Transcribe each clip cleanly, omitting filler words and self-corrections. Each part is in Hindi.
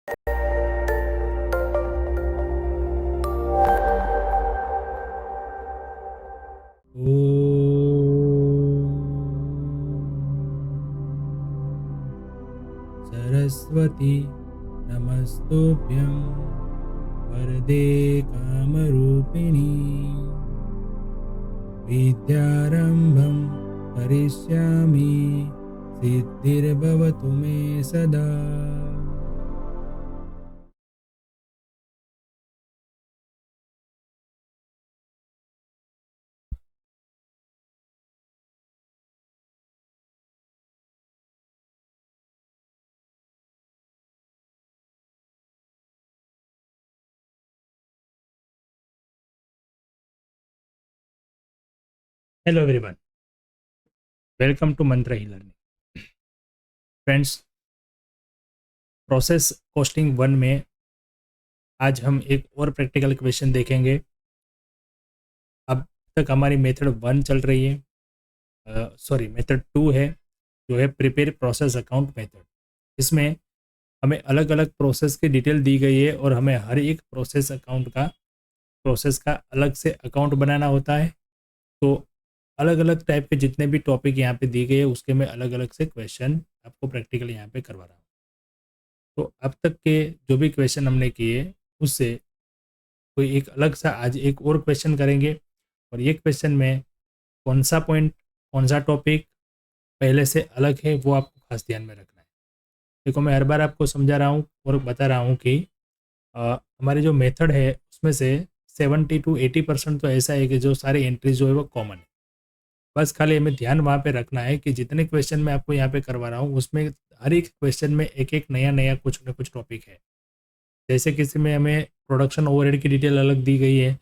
सरस्वती नमस्तुभ्यं वरदे कामरूपिणी विद्यारंभं करिष्यामि सिद्धिर्भवतु मे सदा। हेलो एवरीवन, वेलकम टू मंत्र e learning. Friends, process costing 1 में आज हम एक और प्रैक्टिकल क्वेश्चन देखेंगे। अब तक हमारी मेथड 1 चल रही है, मेथड 2 है जो है प्रिपेयर प्रोसेस अकाउंट मेथड। इसमें हमें अलग अलग प्रोसेस की डिटेल दी गई है और हमें हर एक प्रोसेस का अलग से अकाउंट बनाना होता है। तो अलग अलग टाइप के जितने भी टॉपिक यहाँ पे दिए गए हैं उसके मैं अलग अलग से क्वेश्चन आपको प्रैक्टिकल यहाँ पे करवा रहा हूँ। तो अब तक के जो भी क्वेश्चन हमने किए उससे कोई एक अलग सा आज एक और क्वेश्चन करेंगे और ये क्वेश्चन में कौन सा पॉइंट, कौन सा टॉपिक पहले से अलग है वो आपको खास ध्यान में रखना है। देखो, मैं हर बार आपको समझा रहा हूँ और बता रहा हूँ कि हमारे जो मेथड है उसमें से 70 to 80% तो ऐसा है कि जो सारी एंट्रीज जो है वो कॉमन है। बस खाली हमें ध्यान वहाँ पे रखना है कि जितने क्वेश्चन मैं आपको यहाँ पे करवा रहा हूँ उसमें हर एक क्वेश्चन में एक एक नया नया कुछ न कुछ टॉपिक है। जैसे किसी में हमें प्रोडक्शन ओवरहेड की डिटेल अलग दी गई है,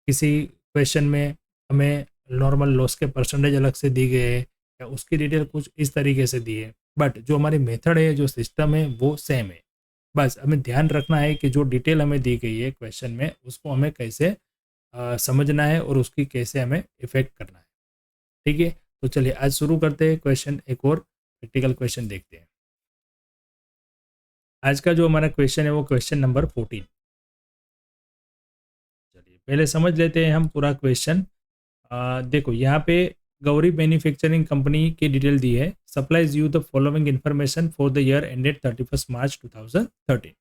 किसी क्वेश्चन में हमें नॉर्मल लॉस के परसेंटेज अलग से दी गए हैं या उसकी डिटेल कुछ इस तरीके से दी है। बट जो हमारी मेथड है, जो सिस्टम है वो सेम है। बस हमें ध्यान रखना है कि जो डिटेल हमें दी गई है क्वेश्चन में उसको हमें कैसे समझना है और उसकी कैसे हमें इफेक्ट करना है। ठीक है, तो चलिए आज शुरू करते हैं क्वेश्चन, एक और प्रैक्टिकल क्वेश्चन देखते हैं। आज का जो हमारा क्वेश्चन है वो क्वेश्चन नंबर 14। चलिए पहले समझ लेते हैं हम पूरा क्वेश्चन। देखो यहाँ पे गौरी मैन्युफैक्चरिंग कंपनी की डिटेल दी है। Supplies you the following information for the year ended 31 मार्च 2013।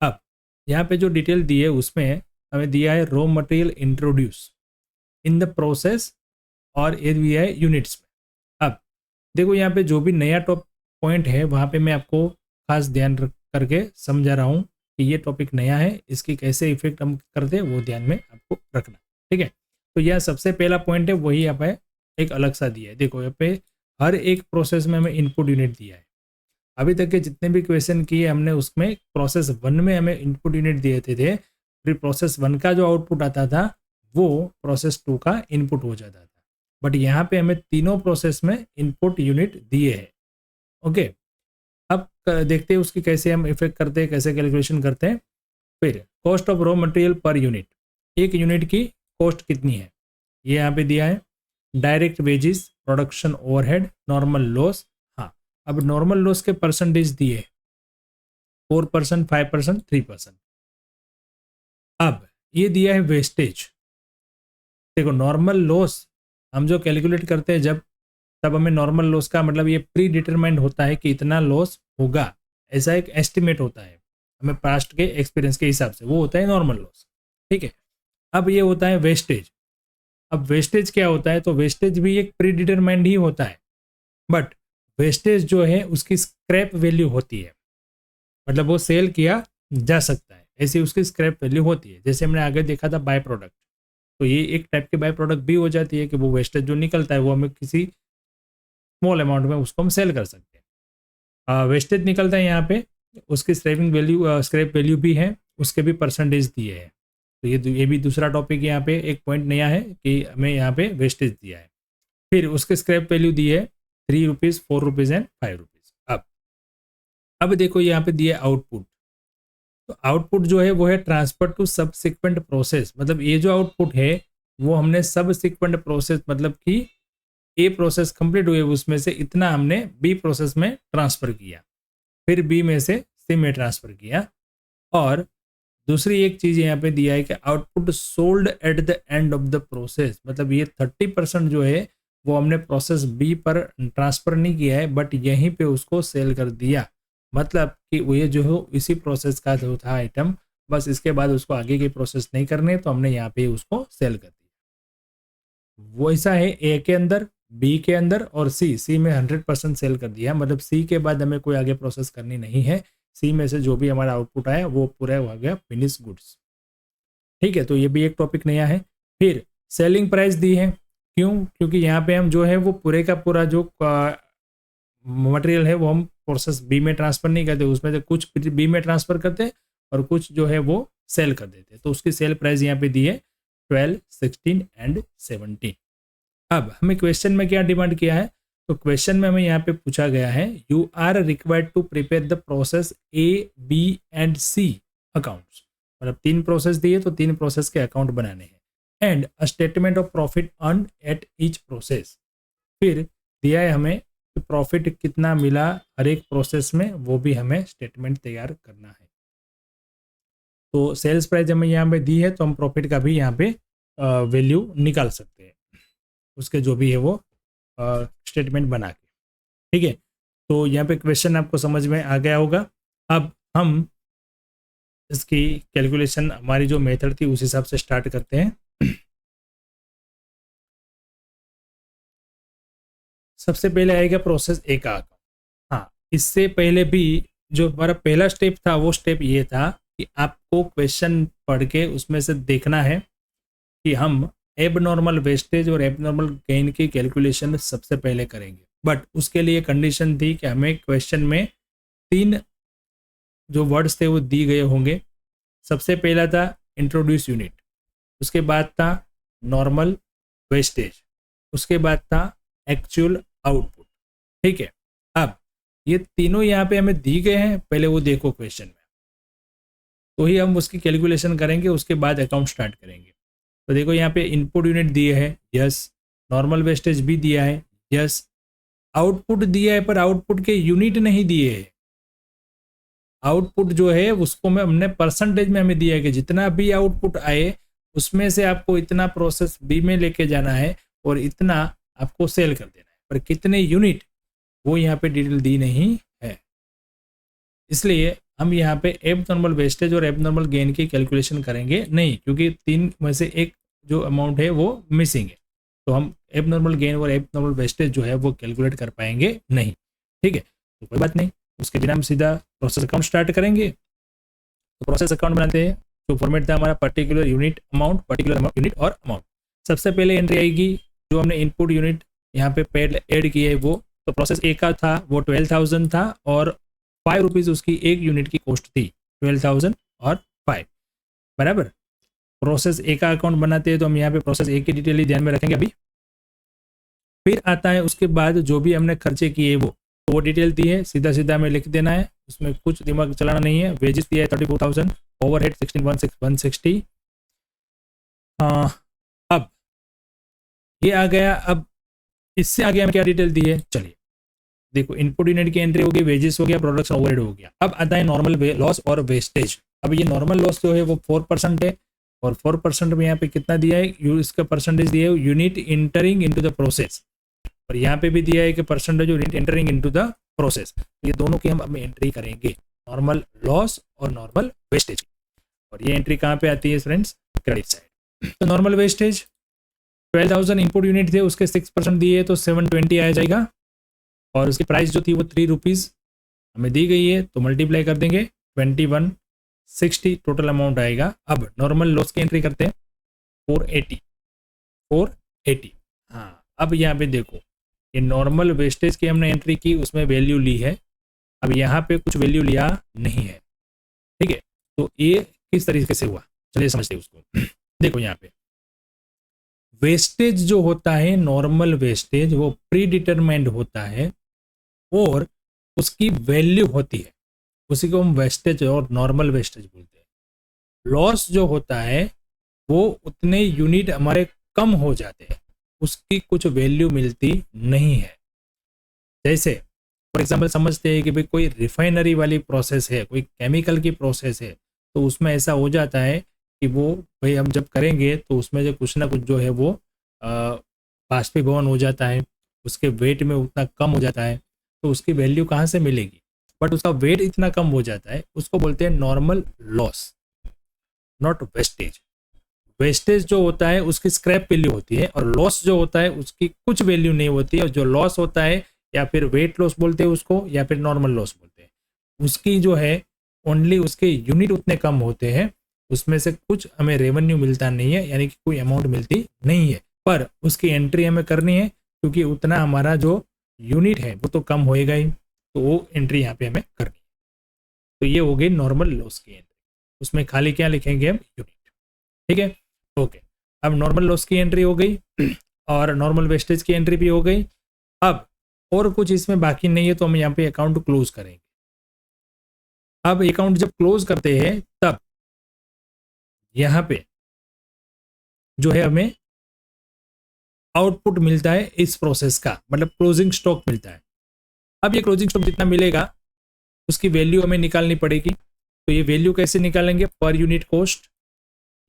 अब यहाँ पे जो डिटेल दी है उसमें हमें दिया है raw material introduce in the process और ये भी है यूनिट्स में। अब देखो यहाँ पे जो भी नया टॉप पॉइंट है वहाँ पे मैं आपको खास ध्यान रख करके समझा रहा हूँ कि ये टॉपिक नया है, इसकी कैसे इफेक्ट हम करते हैं वो ध्यान में आपको रखना। ठीक है, तो यह सबसे पहला पॉइंट है, वही यहाँ पे एक अलग सा दिया है। देखो यहाँ पे हर एक प्रोसेस में हमें इनपुट यूनिट दिया है। अभी तक के जितने भी क्वेश्चन किए हमने उसमें प्रोसेस 1 में हमें इनपुट यूनिट दिए थे, फिर प्रोसेस 1 का जो आउटपुट आता था वो प्रोसेस 2 का इनपुट हो जाता था। बट यहाँ पे हमें तीनों प्रोसेस में इनपुट यूनिट दिए हैं। ओके, अब देखते हैं उसकी कैसे हम इफेक्ट करते हैं, कैसे कैलकुलेशन करते हैं। फिर cost of raw material per unit, एक यूनिट की कॉस्ट कितनी है ये यहाँ पे दिया है। Direct wages, production overhead, normal loss. हाँ, अब नॉर्मल लॉस के परसेंटेज दिए 4%, 5%, 3%। अब ये दिया है वेस्टेज। देखो नॉर्मल लॉस हम जो कैलकुलेट करते हैं जब, तब हमें नॉर्मल लॉस का मतलब ये प्री डिटरमाइंड होता है कि इतना लॉस होगा, ऐसा एक एस्टिमेट होता है हमें पास्ट के एक्सपीरियंस के हिसाब से, वो होता है नॉर्मल लॉस। ठीक है, अब ये होता है वेस्टेज। अब वेस्टेज क्या होता है, तो वेस्टेज भी एक प्री डिटरमाइंड ही होता है, बट वेस्टेज जो है उसकी स्क्रैप वैल्यू होती है, मतलब वो सेल किया जा सकता है, ऐसी उसकी स्क्रैप वैल्यू होती है। जैसे हमने आगे देखा था बाय प्रोडक्ट, तो ये एक टाइप के बाय प्रोडक्ट भी हो जाती है कि वो वेस्टेज जो निकलता है वो हमें किसी स्मॉल अमाउंट में उसको हम सेल कर सकते हैं। वेस्टेज निकलता है यहाँ पे, उसकी स्क्रैप वैल्यू भी है, उसके भी परसेंटेज दिए हैं। तो ये भी दूसरा टॉपिक यहाँ पे एक पॉइंट नया है कि हमें यहाँ पे वेस्टेज दिया है। फिर उसके स्क्रैप वैल्यू दी है 3 रुपीज़, 4 रुपीज़ एंड 5 रुपीज़। अब देखो यहाँ पे दिया आउटपुट। तो आउटपुट जो है वो है ट्रांसफर टू सबसिक्वेंट प्रोसेस, मतलब ये जो आउटपुट है वो हमने सबसिक्वेंट प्रोसेस, मतलब कि ए प्रोसेस कंप्लीट हुए उसमें से इतना हमने बी प्रोसेस में ट्रांसफर किया, फिर बी में से सी में ट्रांसफ़र किया। और दूसरी एक चीज़ यहाँ पे दिया है कि output sold at the end of the process, मतलब ये 30% जो है वो हमने प्रोसेस बी पर ट्रांसफ़र नहीं किया है, बट यहीं पे उसको सेल कर दिया। मतलब कि वो ये जो है इसी प्रोसेस का जो था आइटम, बस इसके बाद उसको आगे की प्रोसेस नहीं करने, तो हमने यहाँ पे उसको सेल कर दिया। वैसा है ए के अंदर, बी के अंदर और सी में 100% सेल कर दिया। मतलब सी के बाद हमें कोई आगे प्रोसेस करनी नहीं है। सी में से जो भी हमारा आउटपुट आया वो पूरा हो गया फिनिश गुड्स। ठीक है, तो ये भी एक टॉपिक नया है। फिर सेलिंग प्राइस दी है, क्यों? क्योंकि यहाँ पे हम जो है वो पूरे का पूरा जो मटेरियल है वो हम प्रोसेस बी में ट्रांसफ़र नहीं करते, उसमें से कुछ बी में ट्रांसफ़र करते और कुछ जो है वो सेल कर देते। तो उसकी सेल प्राइस यहाँ पे दी है 12, 16 एंड 17। अब हमें क्वेश्चन में क्या डिमांड किया है? तो क्वेश्चन में हमें यहाँ पे पूछा गया है, you are required to prepare the process A, B and C accounts. मतलब 3 प्रोसेस दिए तो 3 प्रोसेस के अकाउंट बनाने हैं। And a statement of profit earn at each process. फिर दिया है हमें प्रॉफिट कितना मिला हर एक प्रोसेस में, वो भी हमें स्टेटमेंट तैयार करना है। तो सेल्स प्राइस हमें यहाँ पे दी है, तो हम प्रॉफिट का भी यहाँ पे वैल्यू निकाल सकते हैं, उसके जो भी है वो स्टेटमेंट बना के। ठीक है, तो यहाँ पे क्वेश्चन आपको समझ में आ गया होगा। अब हम इसकी कैलकुलेशन, हमारी जो मेथड थी उस हिसाब से स्टार्ट करते हैं। सबसे पहले आएगा प्रोसेस ए का अकाउंट। हाँ, इससे पहले भी जो हमारा पहला स्टेप था वो स्टेप ये था कि आपको क्वेश्चन पढ़ के उसमें से देखना है कि हम एब नॉर्मल वेस्टेज और एब नॉर्मल गेन की कैलकुलेशन सबसे पहले करेंगे। बट उसके लिए कंडीशन थी कि हमें क्वेश्चन में 3 जो वर्ड्स थे वो दी गए होंगे। सबसे पहला था इंट्रोड्यूस यूनिट, उसके बाद था नॉर्मल वेस्टेज, उसके बाद था एक्चुअल आउटपुट। ठीक है, अब ये तीनों यहाँ पे हमें दी गए हैं, पहले वो देखो क्वेश्चन में, तो ही हम उसकी कैलकुलेशन करेंगे, उसके बाद अकाउंट स्टार्ट करेंगे। तो देखो यहाँ पे इनपुट यूनिट दिए है, यस। नॉर्मल वेस्टेज भी दिया है, यस। आउटपुट दिया है पर आउटपुट के यूनिट नहीं दिए है। आउटपुट जो है उसको में हमने परसेंटेज में हमें दिया है कि जितना भी आउटपुट आए उसमें से आपको इतना प्रोसेस बी में लेके जाना है और इतना आपको सेल कर देना है, पर कितने यूनिट वो यहाँ पे डिटेल दी नहीं है। इसलिए हम यहाँ पे एब नॉर्मल वेस्टेज और एब नॉर्मल गेन की कैलकुलेशन करेंगे नहीं, क्योंकि 3 में से एक जो अमाउंट है वो मिसिंग है, तो हम एब नॉर्मल गेन और एब नॉर्मल वेस्टेज जो है वो कैलकुलेट कर पाएंगे नहीं। ठीक है, तो कोई बात नहीं, उसके बिना हम सीधा प्रोसेस अकाउंट स्टार्ट करेंगे। तो प्रोसेस अकाउंट बनाते हैं, जो फॉर्मेट था हमारा particular unit amount, particular unit और अमाउंट। सबसे पहले एंट्री आएगी जो हमने इनपुट यूनिट यहाँ पे पेड ऐड किए है वो। तो प्रोसेस ए का था वो 12,000 था और 5 रुपीज़ उसकी एक यूनिट की कॉस्ट थी, 12,000 और 5 बराबर। प्रोसेस ए का अकाउंट बनाते हैं तो हम यहाँ पे प्रोसेस ए की डिटेल ही ध्यान में रखेंगे अभी। फिर आता है उसके बाद जो भी हमने खर्चे किए वो डिटेल दी है, सीधा सीधा हमें लिख देना है, उसमें कुछ दिमाग चलाना नहीं है। वेजेस दिया है 34,000, ओवरहेड 16,160। अब ये आ गया। अब इससे आगे हमें क्या डिटेल दी है, चलिए देखो। इनपुट यूनिट की एंट्री हो गई, वेजेस हो गया, प्रोडक्शन ओवरहेड हो गया। अब आता है नॉर्मल लॉस और वेस्टेज। अब ये नॉर्मल लॉस जो है वो 4% है और 4% में यहाँ पे कितना दिया है, इसका परसेंटेज दिया है unit entering into the process, और यहाँ पे भी दिया है कि percentage unit entering into the process. ये दोनों की हम एंट्री करेंगे, नॉर्मल लॉस और नॉर्मल वेस्टेज। और ये एंट्री कहाँ पे आती है फ्रेंड्स, क्रेडिट साइड। तो नॉर्मल वेस्टेज 12,000 इनपुट यूनिट थे, उसके 6% दिए तो 720 आ जाएगा, और उसकी प्राइस जो थी वो 3 रुपीज़ हमें दी गई है, तो मल्टीप्लाई कर देंगे 2160 टोटल अमाउंट आएगा। अब नॉर्मल लॉस की एंट्री करते हैं 480। हाँ, अब यहाँ पे देखो ये नॉर्मल वेस्टेज की हमने एंट्री की, उसमें वैल्यू ली है। अब यहाँ पे कुछ वैल्यू लिया नहीं है। ठीक है, तो ये किस तरीके से हुआ, चलिए समझते हैं उसको। देखो यहाँ पे वेस्टेज जो होता है, नॉर्मल वेस्टेज, वो प्री डिटरमाइंड होता है और उसकी वैल्यू होती है, उसी को हम वेस्टेज और नॉर्मल वेस्टेज बोलते हैं। लॉस जो होता है वो उतने यूनिट हमारे कम हो जाते हैं, उसकी कुछ वैल्यू मिलती नहीं है। जैसे फॉर एग्जाम्पल समझते हैं कि भाई कोई रिफाइनरी वाली प्रोसेस है, कोई केमिकल की प्रोसेस है, तो उसमें ऐसा हो जाता है कि वो भाई हम जब करेंगे तो उसमें जो कुछ ना कुछ जो है वो बाष्पीभवन हो जाता है, उसके वेट में उतना कम हो जाता है, तो उसकी वैल्यू कहाँ से मिलेगी? बट उसका वेट इतना कम हो जाता है, उसको बोलते हैं normal loss, not wastage. Wastage जो होता है उसकी स्क्रैप वैल्यू होती है, और लॉस जो होता है उसकी कुछ वैल्यू नहीं होती है। और जो लॉस होता है, या फिर वेट लॉस बोलते हैं उसको, या फिर नॉर्मल लॉस बोलते हैं, उसकी जो है ओनली उसके यूनिट उतने कम होते हैं, उसमें से कुछ हमें रेवेन्यू मिलता नहीं है, यानी कि कोई अमाउंट मिलती नहीं है, पर उसकी एंट्री हमें करनी है, क्योंकि उतना हमारा जो यूनिट है वो तो कम होएगा ही, तो वो एंट्री यहाँ पे हमें करनी है। तो ये हो गई नॉर्मल लॉस की एंट्री, उसमें खाली क्या लिखेंगे हम? यूनिट। ठीक है, ओके। अब नॉर्मल लॉस की एंट्री हो गई और नॉर्मल वेस्टेज की एंट्री भी हो गई। अब और कुछ इसमें बाकी नहीं है, तो हम यहाँ पे अकाउंट क्लोज करेंगे। अब अकाउंट जब क्लोज करते हैं तब यहाँ पे जो है हमें आउटपुट मिलता है इस प्रोसेस का, मतलब क्लोजिंग स्टॉक मिलता है। अब ये क्लोजिंग स्टॉक जितना मिलेगा उसकी वैल्यू हमें निकालनी पड़ेगी। तो ये वैल्यू कैसे निकालेंगे? Per unit cost.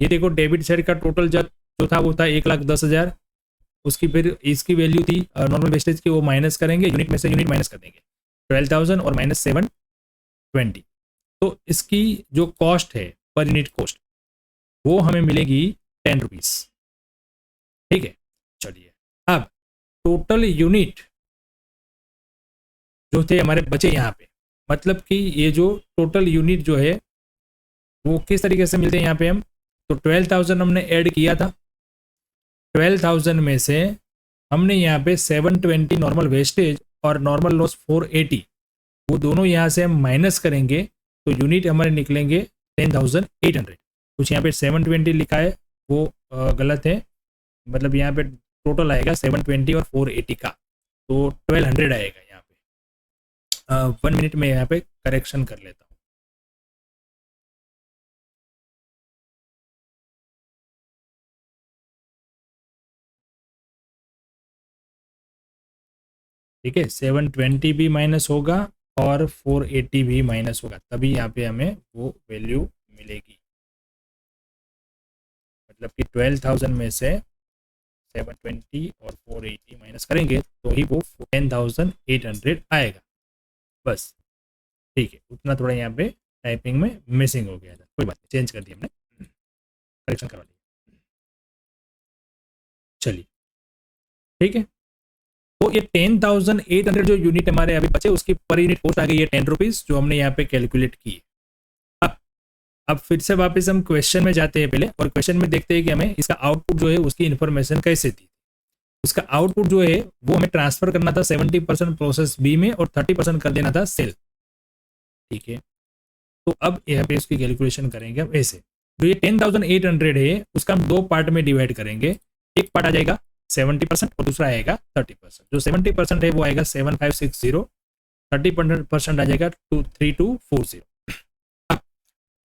ये देखो डेबिट साइड का टोटल जो था वो था 1,10,000, उसकी फिर इसकी वैल्यू थी नॉर्मल वेस्टेज की, वो माइनस करेंगे, यूनिट में से यूनिट माइनस कर देंगे, 12,000 और माइनस 720। तो इसकी जो कॉस्ट है पर यूनिट कॉस्ट वो हमें मिलेगी 10 रुपीज। ठीक है, चलिए अब टोटल यूनिट जो थे हमारे बचे यहाँ पे, मतलब कि ये जो टोटल यूनिट जो है वो किस तरीके से मिलते हैं यहाँ पे हम, तो 12,000 हमने ऐड किया था, 12,000 में से हमने यहाँ पे 720 नॉर्मल वेस्टेज और नॉर्मल लॉस 480, वो दोनों यहाँ से हम माइनस करेंगे, तो यूनिट हमारे निकलेंगे 10,800। कुछ यहाँ पे 720 लिखा है वो गलत है, मतलब यहाँ पे टोटल आएगा 720 और 480 का, तो 1200 आएगा यहाँ पे। 1 मिनट में यहाँ पे करेक्शन कर लेता हूँ। ठीक है, 720 भी माइनस होगा और 480 भी माइनस होगा, तभी यहाँ पे हमें वो वैल्यू मिलेगी। मतलब कि 12,000 में से 720 और 480 माइनस करेंगे तो ही वो 10,800 आएगा। बस ठीक है, उतना थोड़ा यहाँ पे टाइपिंग में मिसिंग हो गया था, कोई बात नहीं, चेंज कर दिया हमने, करेक्शन करवा लिया। चलिए ठीक है, तो ये 10,800 जो यूनिट हमारे अभी बचे उसकी पर यूनिट कॉस्ट आ गई है 10 रुपीज, जो हमने यहाँ पे कैलकुलेट की है। अब फिर से वापस हम क्वेश्चन में जाते हैं पहले, और क्वेश्चन में देखते हैं कि हमें इसका आउटपुट जो है उसकी इन्फॉर्मेशन कैसे थी। उसका आउटपुट जो है वो हमें ट्रांसफर करना था 70% प्रोसेस बी में और 30% कर देना था सेल। ठीक है, तो अब यहाँ पे इसकी कैलकुलेशन करेंगे हम ऐसे, जो ये 10,800 है उसका हम दो पार्ट में डिवाइड करेंगे। एक पार्ट आ जाएगा 70% और दूसरा आएगा 30%। जो 70% है वो आएगा 7560, 30% आ जाएगा 3240।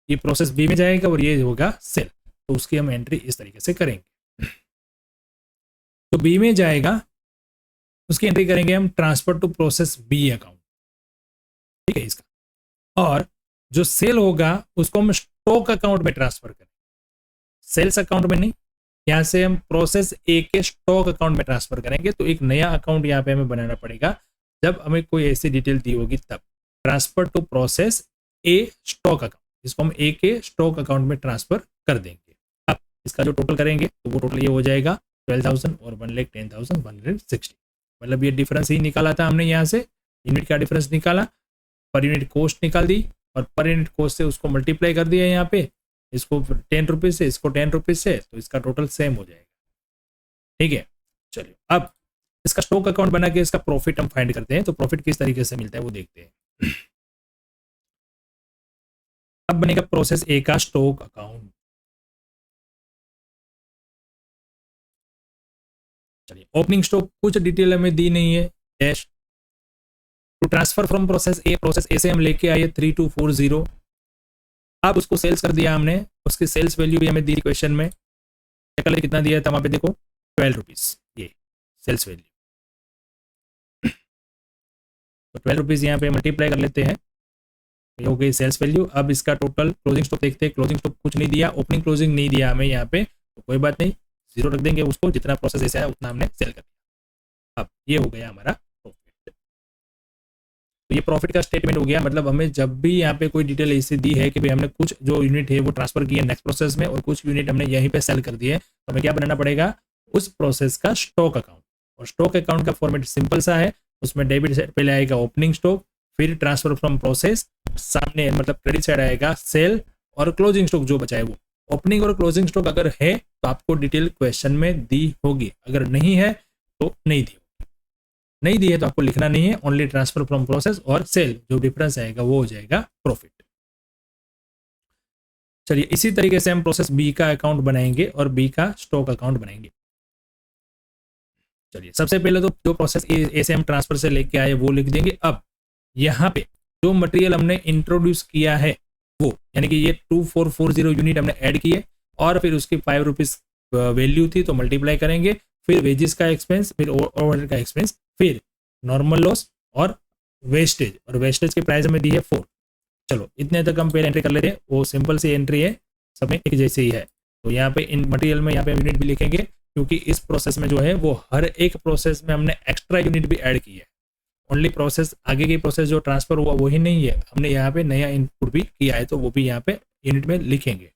ये प्रोसेस बी में जाएगा और ये होगा सेल, तो उसकी हम एंट्री इस तरीके से करेंगे। तो बी में जाएगा, उसकी एंट्री करेंगे हम transfer to process B account. ठीक है इसका, और जो सेल होगा उसको हम स्टॉक अकाउंट में ट्रांसफर करेंगे, सेल्स अकाउंट में नहीं, यहां से हम प्रोसेस ए के स्टॉक अकाउंट में ट्रांसफर करेंगे। तो एक नया अकाउंट यहाँ पे हमें बनाना पड़ेगा, जब हमें कोई ऐसी डिटेल दी होगी तब। Transfer to process A stock account, इसको हम ए के स्टॉक अकाउंट में ट्रांसफर कर देंगे। अब इसका जो टोटल करेंगे तो वो टोटल ये हो जाएगा 12,000 और 1,10,160। मतलब ये डिफरेंस ही निकाला था हमने, यहाँ से यूनिट का डिफरेंस निकाला, पर यूनिट कॉस्ट निकाल दी, और पर यूनिट कॉस्ट से उसको मल्टीप्लाई कर दिया यहाँ पे, इसको 10 रुपीज से, इसको 10 रुपीज से, तो इसका टोटल सेम हो जाएगा। ठीक है, चलिए अब इसका स्टॉक अकाउंट बना के इसका प्रॉफिट हम फाइंड करते हैं। तो प्रॉफिट किस तरीके से मिलता है वो देखते हैं। अब बनेगा प्रोसेस ए का स्टॉक अकाउंट। चलिए, ओपनिंग स्टॉक कुछ डिटेल हमें दी नहीं है, dash to transfer from process A से हम लेके आए 3240। अब उसको सेल्स कर दिया हमने, उसकी सेल्स वैल्यू भी हमें दी क्वेश्चन में, कितना दिया था वहां पे देखो 12 रुपीज, ये सेल्स वैल्यू। तो 12 रुपीज़ यहाँ पे मल्टीप्लाई कर लेते हैं, ये हो गई सेल्स वैल्यू। अब इसका टोटल क्लोजिंग स्टॉक देखते हैं, क्लोजिंग स्टॉक कुछ नहीं दिया, ओपनिंग क्लोजिंग नहीं दिया हमें यहाँ पे, तो कोई बात नहीं, जीरो रख देंगे उसको, जितना प्रोसेस ऐसा है उतना हमने सेल कर दिया। अब ये हो गया हमारा प्रॉफिट। तो ये प्रॉफिट का स्टेटमेंट हो गया, मतलब हमें जब भी यहाँ पे कोई डिटेल ऐसी दी है कि भाई हमने कुछ जो यूनिट है वो ट्रांसफर किया नेक्स्ट प्रोसेस में और कुछ यूनिट हमने यहीं पे सेल कर दिए, तो हमें क्या बनाना पड़ेगा, उस प्रोसेस का स्टॉक अकाउंट। और स्टॉक अकाउंट का फॉर्मेट सिंपल सा है, उसमें डेबिट साइड पहले आएगा ओपनिंग स्टॉक, फिर ट्रांसफर फ्रॉम प्रोसेस, सामने मतलब क्रेडिट साइड आएगा सेल, और क्लोजिंग स्टॉक जो बचा है वो। ओपनिंग और क्लोजिंग स्टॉक अगर है तो आपको डिटेल क्वेश्चन में दी होगी, अगर नहीं है तो नहीं दी होगी, नहीं दी है तो आपको लिखना नहीं है, ओनली ट्रांसफर फ्रॉम प्रोसेस और सेल जो डिफरेंस आएगा वो हो जाएगा प्रॉफिट। चलिए इसी तरीके से हम प्रोसेस बी का अकाउंट बनाएंगे और बी का स्टॉक अकाउंट बनाएंगे। चलिए सबसे पहले तो जो प्रोसेस ए से हम ट्रांसफर से लेके आए वो लिख देंगे। अब यहाँ पे जो मटेरियल हमने इंट्रोड्यूस किया है वो, यानी कि ये 2440 यूनिट हमने ऐड किए और फिर उसकी 5 रुपीज़ वैल्यू थी तो मल्टीप्लाई करेंगे, फिर वेजेस का एक्सपेंस, फिर ओवरहेड का एक्सपेंस, फिर नॉर्मल लॉस और वेस्टेज, और वेस्टेज की प्राइस हमें दी है 4। चलो इतने तक हम पहले एंट्री कर लेते हैं, वो सिंपल सी एंट्री है, सब में एक जैसे ही है। तो यहाँ पे इन मटेरियल में यहाँ पे यूनिट भी लिखेंगे, क्योंकि इस प्रोसेस में जो है वो हर एक प्रोसेस में हमने एक्स्ट्रा यूनिट भी ऐड की है। ओनली प्रोसेस आगे की प्रोसेस जो ट्रांसफर हुआ वही नहीं है, हमने यहाँ पे नया इनपुट भी किया है, तो वो भी यहाँ पे यूनिट में लिखेंगे,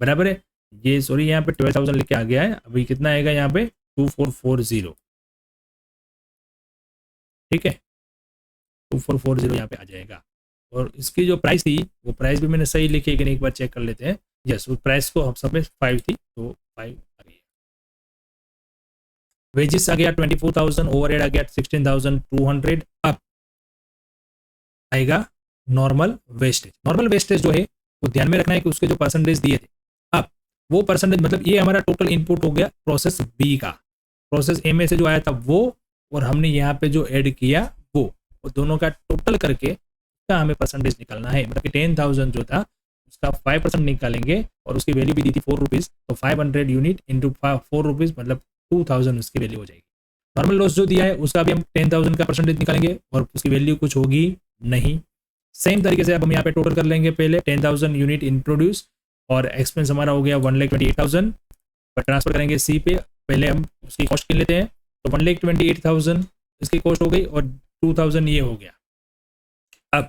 बराबर है। ये सॉरी यहाँ पे 12,000 लिख के आ गया है, अभी कितना आएगा यहाँ पे 2440, ठीक है 2440 यहाँ पे आ जाएगा। और इसकी जो प्राइस थी वो प्राइस भी मैंने सही लिखी है कि नहीं एक बार चेक कर लेते हैं। यस, वो प्राइस तो हम सब में 5 थी, तो 5 आ गई। वेजेस आ गया 24,000, ओवरहेड आ गया 16,200। अब आएगा नॉर्मल वेस्टेज। नॉर्मल वेस्टेज जो है वो ध्यान में रखना है कि उसके जो परसेंटेज दिए थे, अब वो परसेंटेज मतलब ये हमारा टोटल इनपुट हो गया प्रोसेस बी का, प्रोसेस ए में से जो आया था वो, और हमने यहाँ पे जो ऐड किया वो दोनों का टोटल करके का हमें परसेंटेज निकालना है। मतलब कि 10,000 जो था उसका 5% निकालेंगे और उसकी वैल्यू भी दी थी 4 रुपीज़, तो 500 यूनिट इंटू 4 रुपीज़ मतलब 2,000 उसकी वैल्यू हो जाएगी। नॉर्मल लॉस जो दिया है उसका भी हम 10,000 का परसेंटेज निकालेंगे और उसकी वैल्यू कुछ होगी नहीं। सेम तरीके से अब हम यहाँ पे टोटल कर लेंगे, पहले 10,000 यूनिट इंट्रोड्यूस और एक्सपेंस हमारा हो गया 1,28,000, पर ट्रांसफर करेंगे सी पे, पहले हम उसकी कॉस्ट गिन लेते हैं, तो 1,28,000 इसकी कॉस्ट हो गई और 2,000 ये हो गया। अब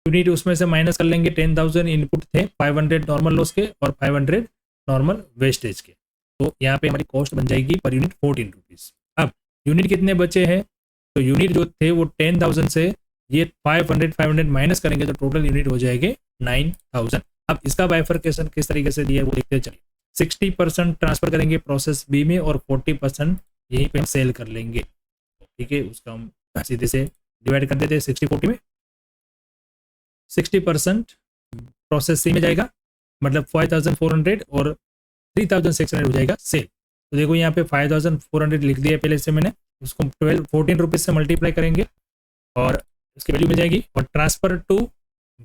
यूनिट उसमें से माइनस कर लेंगे, 10,000 इनपुट थे, 500 नॉर्मल लॉस के और 500 नॉर्मल वेस्टेज के, तो यहाँ पे हमारी कॉस्ट बन जाएगी पर यूनिट 14 रुपीज़। अब यूनिट कितने बचे हैं, तो यूनिट जो थे वो 10,000 से ये 500 माइनस करेंगे तो टोटल यूनिट हो जाएंगे 9,000। अब इसका बाइफर्केशन किस तरीके से दिया है वो देखते चलिए। 60% ट्रांसफर करेंगे प्रोसेस बी में और 40% यहीं पे हम सेल कर लेंगे, ठीक है। उसका हम सीधे से डिवाइड कर देते हैं 60-40 में। 60% प्रोसेस सी में जाएगा, मतलब 5,400 और 3,600 हो जाएगा सेल। तो देखो यहाँ पे 5,400 लिख दिया पहले से मैंने, उसको 14 रुपीज़ से मल्टीप्लाई करेंगे और इसकी वैल्यू मिल जाएगी। और transfer to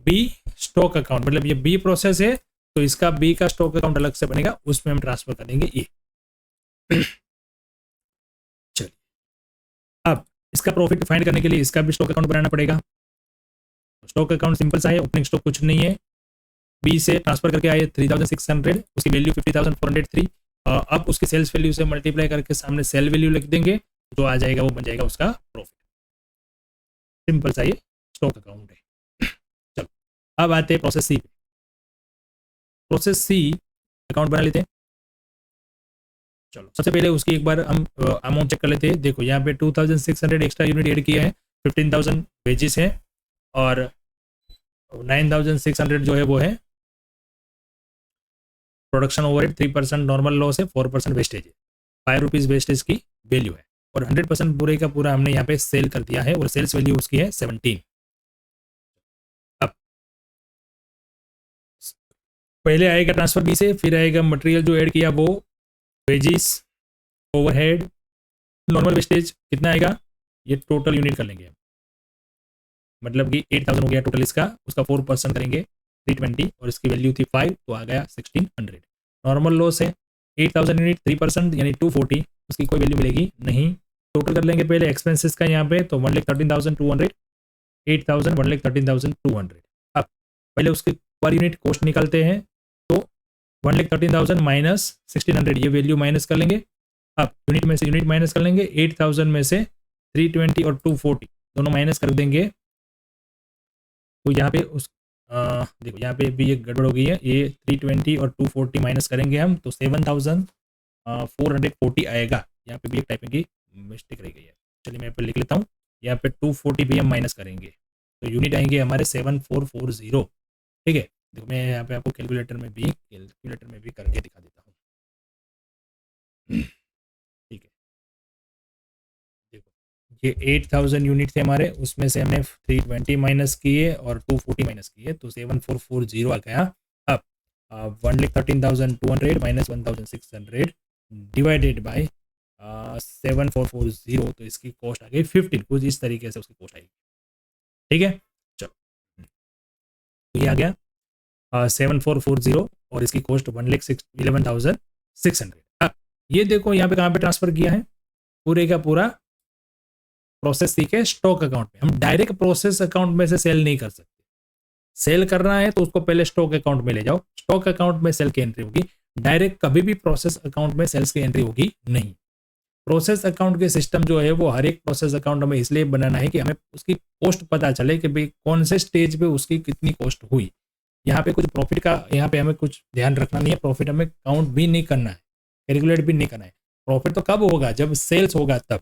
B stock account, मतलब ये बी प्रोसेस है तो इसका बी का स्टॉक अकाउंट अलग से बनेगा, उसमें हम ट्रांसफर कर देंगे ये। चलिए अब इसका प्रॉफिट फाइंड करने के लिए इसका भी स्टॉक अकाउंट बनाना पड़ेगा। स्टॉक अकाउंट सिंपल सा है, ओपनिंग स्टॉक कुछ नहीं है, बी से ट्रांसफर करके आए 3,600, उसकी वैल्यू 50,403। अब उसकी सेल्स वैल्यू से मल्टीप्लाई करके सामने सेल वैल्यू लिख देंगे, जो आ जाएगा वो बन जाएगा उसका प्रॉफिट। सिंपल सा ये स्टॉक अकाउंट है। चलो अब आते हैं प्रोसेस सी पे। प्रोसेस सी अकाउंट बना लेते हैं। चलो सबसे पहले उसकी एक बार हम अमाउंट चेक कर लेते हैं। देखो यहाँ पे 2,600 एक्स्ट्रा यूनिट ऐड किया है, 15,000 वेजेस है और 9,600 जो है वो है प्रोडक्शन ओवरहेड, 3% नॉर्मल लॉस है, 4% वेस्टेज है, 5 रुपीज़ वेस्टेज की वैल्यू है और 100% पूरे का पूरा हमने यहाँ पे सेल कर दिया है और सेल्स वैल्यू उसकी है 17। अब पहले आएगा ट्रांसफर बी से, फिर आएगा मटेरियल जो ऐड किया वो, वेजेस, ओवरहेड, नॉर्मल वेस्टेज, कितना आएगा ये टोटल यूनिट कर लेंगे, मतलब कि 8,000 हो गया टोटल इसका, उसका 4% करेंगे 320 और इसकी वैल्यू थी 5 तो आ गया 1,600। नॉर्मल लॉस है 8,000 यूनिट, 3% यानी 240, उसकी कोई वैल्यू मिलेगी नहीं। टोटल कर लेंगे पहले एक्सपेंसेस का यहाँ पे, तो 1,13,200 8,000 1,13,200। अब पहले उसके पर यूनिट कॉस्ट निकालते हैं, तो 1,13,000 माइनस 1,600 ये वैल्यू माइनस कर लेंगे। अब यूनिट में से यूनिट माइनस कर लेंगे, 8,000 में से 320 और 240 दोनों माइनस कर देंगे। तो यहाँ पे देखो यहाँ पे भी एक गड़बड़ हो गई है, ये 320 और 240 माइनस करेंगे हम तो 7,440 आएगा। यहाँ पे भी एक टाइपिंग की मिस्टेक रह गई है, चलिए मैं यहाँ पे लिख लेता हूँ। यहाँ पे 240 भी हम माइनस करेंगे तो यूनिट आएंगे हमारे 7,440। ठीक है, देखो मैं यहाँ पे आपको कैलकुलेटर में भी करके दिखा देता हूँ। ठीक है, देखो ये 8,000 यूनिट थे हमारे, उसमें से हमने 320 माइनस किए और 240 माइनस किए तो 7,440 आ गया। अब 1,13,200 माइनस 1,600 डिवाइडेड बाय 7,440 तो इसकी कॉस्ट आ गई 15। कुछ इस तरीके से उसकी कॉस्ट आएगी। ठीक है, चलो तो ये आ गया 7,440 और इसकी कॉस्ट 1,11,600। अब ये देखो यहाँ पे कहाँ पे ट्रांसफर किया है, पूरे का पूरा प्रोसेस सीखे स्टॉक अकाउंट में। हम डायरेक्ट प्रोसेस अकाउंट में से सेल नहीं कर सकते। सेल करना है तो उसको पहले स्टॉक अकाउंट में ले जाओ, स्टॉक अकाउंट में सेल की एंट्री होगी। डायरेक्ट कभी भी प्रोसेस अकाउंट में सेल्स की एंट्री होगी नहीं। प्रोसेस अकाउंट के सिस्टम जो है वो हर एक प्रोसेस अकाउंट में इसलिए बनाना है कि हमें उसकी कॉस्ट पता चले कि भाई कौन से स्टेज पे उसकी कितनी कॉस्ट हुई। यहाँ पे कुछ प्रॉफिट का यहाँ पे हमें कुछ ध्यान रखना नहीं है, प्रॉफिट हमें काउंट भी नहीं करना है, कैलकुलेट भी नहीं करना है। प्रॉफिट तो कब होगा, जब सेल्स होगा तब।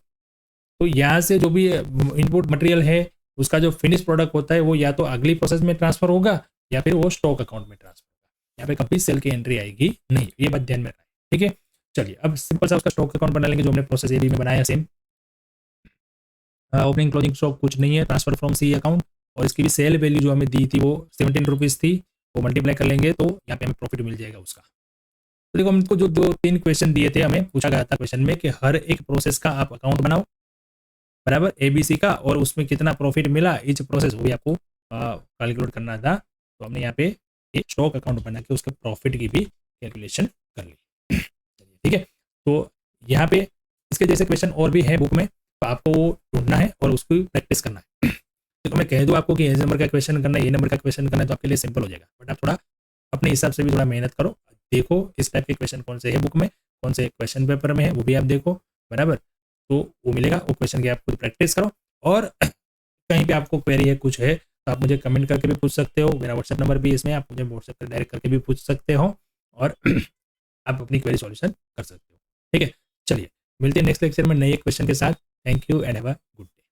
तो यहाँ से जो भी इनपुट मटेरियल है उसका जो फिनिश प्रोडक्ट होता है वो या तो अगली प्रोसेस में ट्रांसफर होगा या फिर वो स्टॉक अकाउंट में ट्रांसफर होगा। यहाँ पे कभी सेल की एंट्री आएगी नहीं, ये बात ध्यान में रखना है। ठीक है, चलिए अब सिंपल सा उसका स्टॉक अकाउंट बना लेंगे जो हमने प्रोसेस ए बी में बनाया सेम। ओपनिंग क्लोजिंग स्टॉक कुछ नहीं है, ट्रांसफर फ्रॉम सी अकाउंट और इसकी भी सेल वैल्यू जो हमें दी थी वो 17 रुपीज़ थी, वो मल्टीप्लाई कर लेंगे तो यहाँ पे हमें प्रॉफिट मिल जाएगा उसका। तो देखो हमको जो जो 3 क्वेश्चन दिए थे, हमें पूछा गया था क्वेश्चन में कि हर एक प्रोसेस का आप अकाउंट बनाओ बराबर ABC का, और उसमें कितना प्रॉफिट मिला ईच प्रोसेस वो भी आपको कैलकुलेट करना था। तो हमने यहाँ पे एक स्टॉक अकाउंट बना के उसके प्रॉफिट की भी कैलकुलेशन कर ली। ठीक है, तो यहाँ पे इसके जैसे क्वेश्चन और भी है बुक में, तो आपको ढूंढना है और उसको प्रैक्टिस करना है। तो मैं कह दूँ आपको कि ये नंबर का क्वेश्चन करना है, ये नंबर का क्वेश्चन करना है, तो आपके लिए सिंपल हो जाएगा। बट आप थोड़ा अपने हिसाब से भी थोड़ा मेहनत करो, देखो इस टाइप के क्वेश्चन कौन से है बुक में, कौन से क्वेश्चन पेपर में है वो भी आप देखो बराबर। तो वो मिलेगा, वो क्वेश्चन की आप खुद प्रैक्टिस करो। और कहीं पे आपको क्वेरी है कुछ है तो आप मुझे कमेंट करके भी पूछ सकते हो, मेरा व्हाट्सएप नंबर भी इसमें, आप मुझे व्हाट्सएप पर डायरेक्ट करके भी पूछ सकते हो और आप अपनी क्वेरी सॉल्यूशन कर सकते हो। ठीक है, चलिए मिलते हैं नेक्स्ट लेक्चर में नए क्वेश्चन के साथ। Thank you and have a good day.